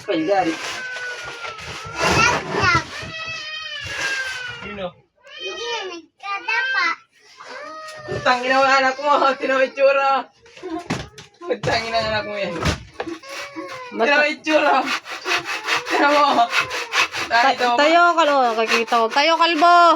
Paligari. Sino? Hindi na nagkadapa. Tangin na ang anak mo. Tinaw itsura. Tangin na ang anak mo yan. Tinaw itsura. Tinaw mo. Tayo, kalbo. Kakita ko. Tayo, kalbo.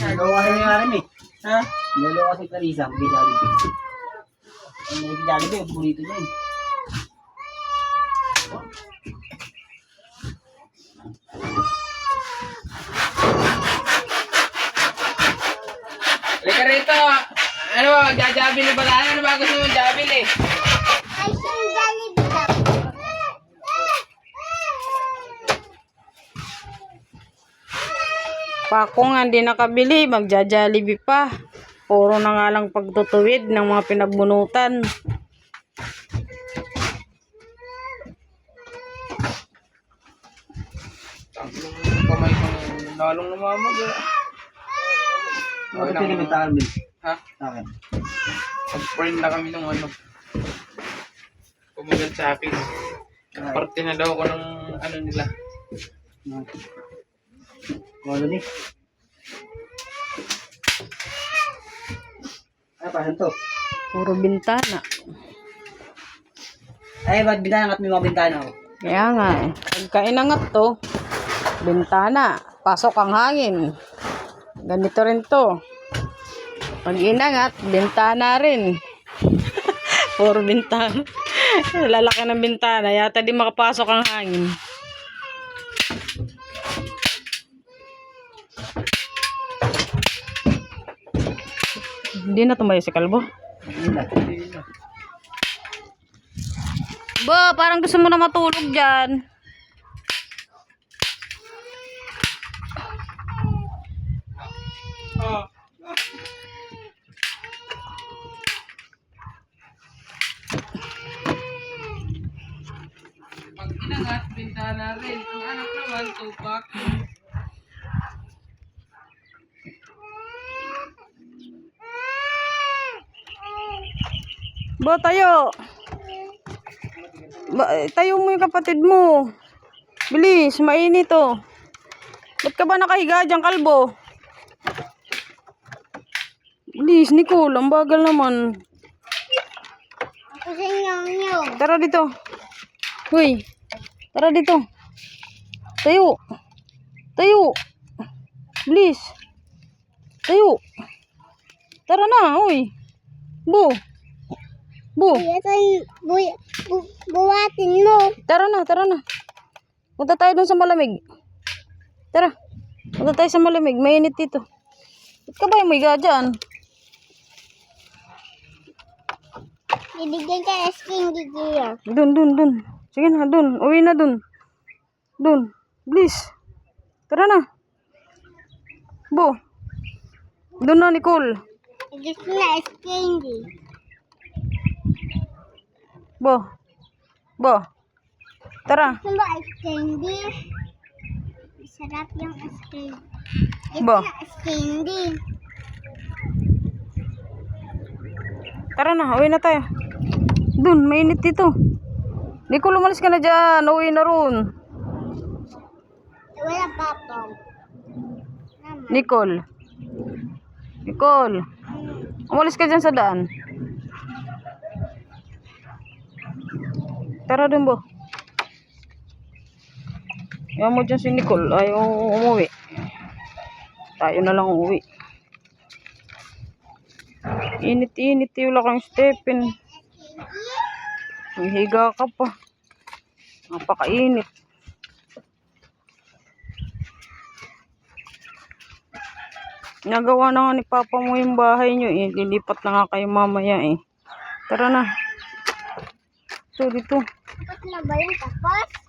Nagawa kasi nga rin eh. Ha? Nagawa kasi Clarissa. Jollibee. Ang Jollibee, burrito niya eh. Halika rito. Ano ba? Magjajabil na ba? Ano ba gusto mong jabil eh? Ay, siyang Jollibee lang. Pako nga hindi nakabili, magja-Jollibee pa. Puro na nga lang pagtutuwid ng mga pinagbunutan. Kamay kong lalong namamag. Bakit pinimentahan mo? Ha? Sa akin. Pag-friend na kami nung ano. Pumagal sa akin. Parte na daw ako ng ano nila. Ano ni? Ay, paano to? Puro bintana. Ay, ba't binangat mo yung mga bintana ko? Kaya nga eh. Pagka inangat to, bintana, pasok ang hangin. Ganito rin to. Pag inangat, bintana rin. Puro bintana. Lalaki ng bintana, yata di makapasok ang hangin. Hindi na tumayo si Kalbo. Ba, parang gusto mo na matulog dyan. Pag inangat, bintana rin. Ang anak naman, tupak. Ba, tayo. Ba, tayo mo yung kapatid mo. Bilis, mainit oh. Ba't ka ba nakahiga dyan, Kalbo? Bilis, Nicole, ang bagal naman. Kasi nyong. Tara dito. Uy, tara dito. Tayo. Tayo. Bilis. Tayo. Tara na, uy. Bu. Bu. Buwatin mo. Tara na, tara na. Punta tayo dun sa malamig. Tara. Punta tayo sa malamig. Mainit dito. Ba't ka ba yung may dyan? Bibigyan ka ng skin gear. Dun. Sige na, dun. Uwi na dun. Dun. Please. Tara na. Bo. Dun na, Nicole. Gusto na skin gear. Bo. Bo. Tara. Gusto mo skin gear? Masarap yung skin. Ba? Gusto na skin gear. Tara na, uwi na tayo. Dun, mainit dito. Nicole, umalis ka na dyan. Uwi na ron. Wala papang. Nicole. Nicole. Umalis ka dyan sa daan. Tara dun, Bo. Yan mo dyan si Nicole. Ayaw umuwi. Tayo na lang umuwi. Init-init yung lakang Stephen. Higa ka pa. Napakainit. Nagawa na nga ni Papa mo yung bahay nyo eh. Lilipat na nga kayo mamaya eh. Tara na. So dito. Dapat na ba yung tapos?